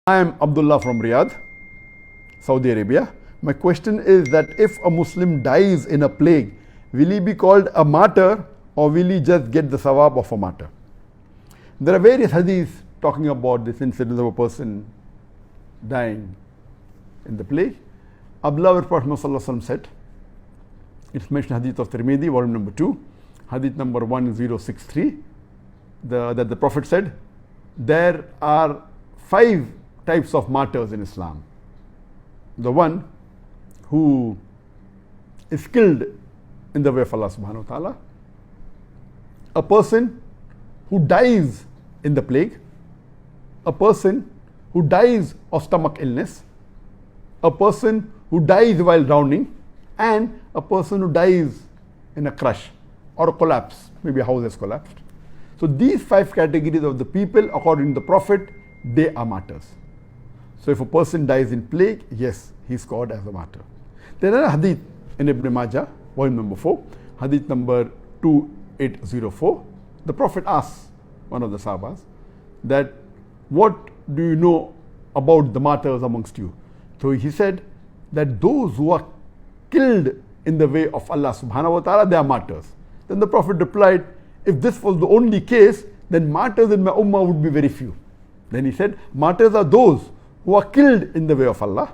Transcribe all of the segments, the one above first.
I am Abdullah from Riyadh, Saudi Arabia. My question is that if a Muslim dies in a plague, will he be called a martyr or will he just get the sawab of a martyr? There are various hadiths talking about this incident of a person dying in the plague. Our beloved Prophet ﷺ said, it's mentioned Hadith of Tirmidhi, volume number 2, Hadith number 1063, that the Prophet said, there are 5 types of martyrs in Islam. The one who is killed in the way of Allah subhanahu wa ta'ala, a person who dies in the plague, a person who dies of stomach illness, a person who dies while drowning, and a person who dies in a crash or a collapse, maybe a house has collapsed. So these 5 categories of the people, according to the Prophet, they are martyrs. So if a person dies in plague, yes, he's called as a martyr. There are hadith in Ibn Majah, volume number 4, hadith number 2804. The Prophet asks one of the Sahabas that, what do you know about the martyrs amongst you? So he said that those who are killed in the way of Allah subhanahu wa ta'ala, they are martyrs. Then the Prophet replied, if this was the only case, then martyrs in my ummah would be very few. Then he said, martyrs are those who are killed in the way of Allah.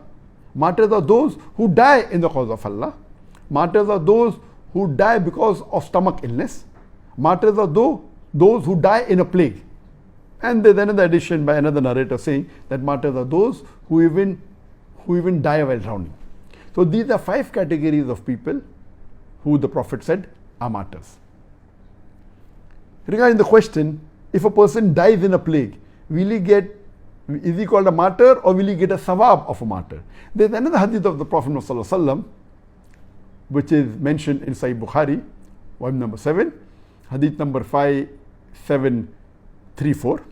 Martyrs are those who die in the cause of Allah. Martyrs are those who die because of stomach illness. Martyrs are those who die in a plague. And there's another addition by another narrator saying that martyrs are those who even die while drowning. So these are 5 categories of people who the Prophet said are martyrs. Regarding the question, if a person dies in a plague, is he called a martyr or will he get a sawab of a martyr? There's another hadith of the Prophet ﷺ, which is mentioned in Sahih Bukhari, volume number 7, hadith number 5734,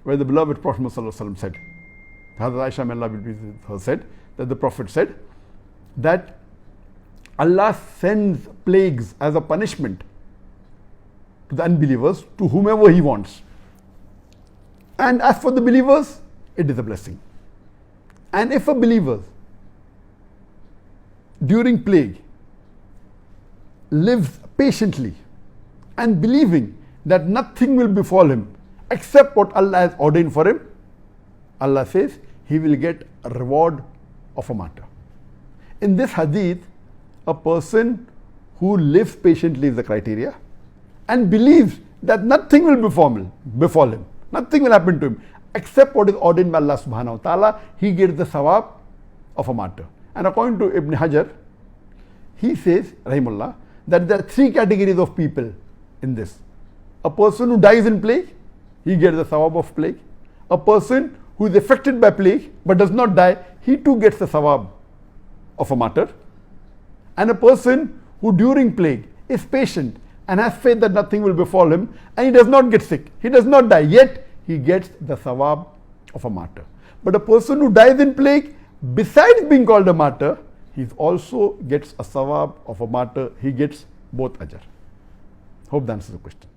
where the beloved Prophet ﷺ said, Hazrat Aisha may Allah be pleased with her, said that the Prophet said that Allah sends plagues as a punishment to the unbelievers, to whomever He wants. And as for the believers, it is a blessing. And if a believer during plague lives patiently and believing that nothing will befall him except what Allah has ordained for him, Allah says he will get a reward of a martyr. In this hadith, a person who lives patiently is the criteria and believes that nothing will befall him, nothing will happen to him except what is ordained by Allah subhanahu wa ta'ala, he gets the sawab of a martyr. And according to Ibn Hajar, he says, rahimullah, that there are 3 categories of people in this. A person who dies in plague, he gets the sawab of plague. A person who is affected by plague but does not die, he too gets the sawab of a martyr. And a person who during plague is patient and has faith that nothing will befall him and he does not get sick, he does not die, yet he gets the sawab of a martyr. But a person who dies in plague, besides being called a martyr, he also gets a sawab of a martyr. He gets both ajr. Hope that answers the question.